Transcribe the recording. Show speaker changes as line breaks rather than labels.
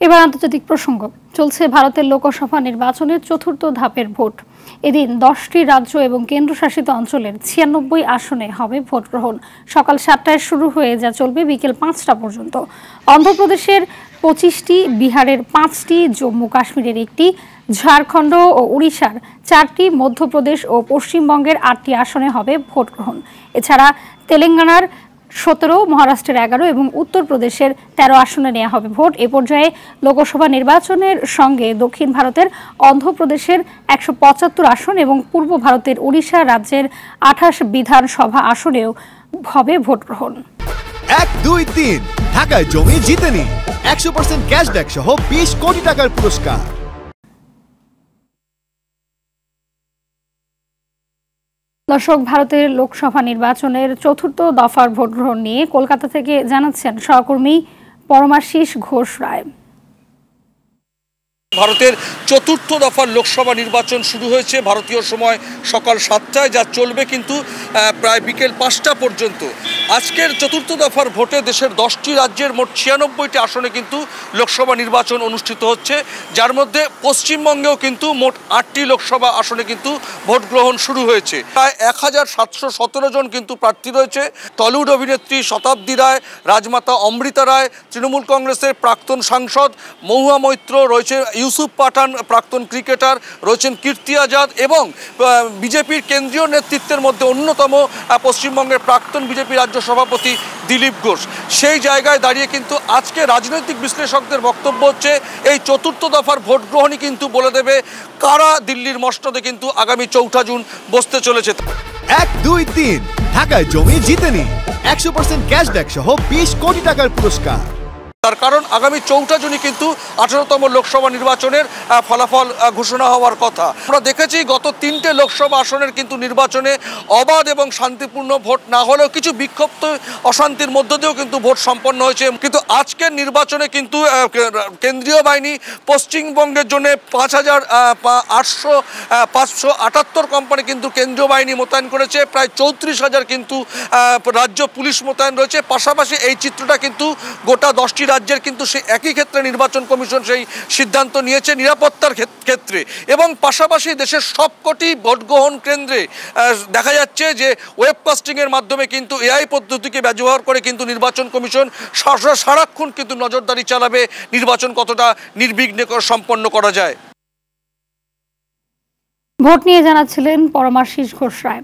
এবার আন্তর্জাতিক প্রসঙ্গ। চলছে ভারতের লোকসভা নির্বাচনের চতুর্থ ধাপের ভোট। এদিন 10টি রাজ্য এবং কেন্দ্রশাসিত অঞ্চলের 96 আসনে হবে ভোট গ্রহণ। সকাল 7টায় শুরু হয়ে যা চলবে বিকেল 5টা পর্যন্ত। অন্ধ্রপ্রদেশের 25টি, বিহারের 5টি, জম্মু কাশ্মীরের 1টি, ঝাড়খণ্ড ও উড়িষ্যার 4টি, মধ্যপ্রদেশ ও পশ্চিমবঙ্গের 8টি আসনে হবে ভোট গ্রহণ। এছাড়া তেলেঙ্গানার 17, মহারাষ্ট্রের 11 এবং উত্তরপ্রদেশের 13 আসনে নেওয়া হবে ভোট। এ পর্যায়ে লোকসভা নির্বাচনের সঙ্গে দক্ষিণ ভারতের অন্ধ্রপ্রদেশের 175 আসন এবং পূর্ব ভারতের উড়িষ্যা রাজ্যের 28 বিধানসভা আসনেও হবে ভোট গ্রহণ।
1, 2, 3 ঢাকায় জমি জিতে নিন 100% ক্যাশব্যাক সহ 20 কোটি টাকার পুরস্কার।
দর্শক, ভারতের লোকসভা নির্বাচনের চতুর্থ দফার ভোট গ্রহণ নিয়ে কলকাতা থেকে জানাচ্ছেন সহকর্মী পরমাশিস ঘোষ রায়।
ভারতের চতুর্থ দফার লোকসভা নির্বাচন শুরু হয়েছে ভারতীয় সময় সকাল 7টায়, যা চলবে কিন্তু প্রায় বিকেল 5টা পর্যন্ত। আজকের চতুর্থ দফার ভোটে দেশের 10টি রাজ্যের মোট 96টি আসনে কিন্তু লোকসভা নির্বাচন অনুষ্ঠিত হচ্ছে, যার মধ্যে পশ্চিমবঙ্গেও কিন্তু মোট 8টি লোকসভা আসনে কিন্তু ভোট গ্রহণ শুরু হয়েছে। প্রায় 1717 জন কিন্তু প্রার্থী রয়েছে। টলিউড অভিনেত্রী শতাব্দী রায়, রাজমাতা অমৃতা রায়, তৃণমূল কংগ্রেসের প্রাক্তন সাংসদ মহুয়া মৈত্র রয়েছে, ইউসুফ পাঠান প্রাক্তন ক্রিকেটার রয়েছেন, কীর্তি আজাদ এবং বিজেপির কেন্দ্রীয় নেতৃত্বের মধ্যে অন্যতম পশ্চিমবঙ্গের প্রাক্তন বিজেপি রাজ্য সভাপতি দিলীপ ঘোষ। সেই জায়গায় দাঁড়িয়ে কিন্তু আজকে রাজনৈতিক বিশ্লেষকদের বক্তব্য হচ্ছে এই চতুর্থ দফার ভোট গ্রহণই কিন্তু বলে দেবে কারা দিল্লির মসনদে কিন্তু আগামী 4 জুন বসতে চলেছে।
1, 2, 3 ঢাকায় জমি জিতে নিন 100% ক্যাশব্যাক সহ 20 কোটি টাকার পুরস্কার।
তার কারণ আগামী 4 জুনই কিন্তু 18তম লোকসভা নির্বাচনের ফলাফল ঘোষণা হওয়ার কথা। আমরা দেখেছি গত 3টে লোকসভা আসনের কিন্তু নির্বাচনে অবাধ এবং শান্তিপূর্ণ ভোট না হলেও কিছু বিক্ষিপ্ত অশান্তির মধ্য দিয়েও কিন্তু ভোট সম্পন্ন হয়েছে। কিন্তু আজকের নির্বাচনে কিন্তু কেন্দ্রীয় বাহিনী পশ্চিমবঙ্গের জন্য 5,578 কোম্পানি কিন্তু কেন্দ্রীয় বাহিনী মোতায়েন করেছে, প্রায় 34,000 কিন্তু রাজ্য পুলিশ মোতায়েন রয়েছে। পাশাপাশি এই চিত্রটা কিন্তু গোটা 10টি রাজ্যের কিন্তু সেই একই ক্ষেত্রে নির্বাচন কমিশন সেই সিদ্ধান্ত নিয়েছে নিরাপত্তার ক্ষেত্রে। এবং পাশাপাশি দেশের সবকটি ভোট গ্রহণ কেন্দ্রে দেখা যাচ্ছে যে ওয়েবকাস্টিংয়ের মাধ্যমে কিন্তু এআই পদ্ধতিকে ব্যবহার করে কিন্তু নির্বাচন কমিশন সারাক্ষণ কিন্তু নজরদারি চালাবে নির্বাচন কতটা নির্বিঘ্নে সম্পন্ন করা যায়।
ভোট নিয়ে জানাচ্ছিলেন পরমাশিস ঘোষ রায়।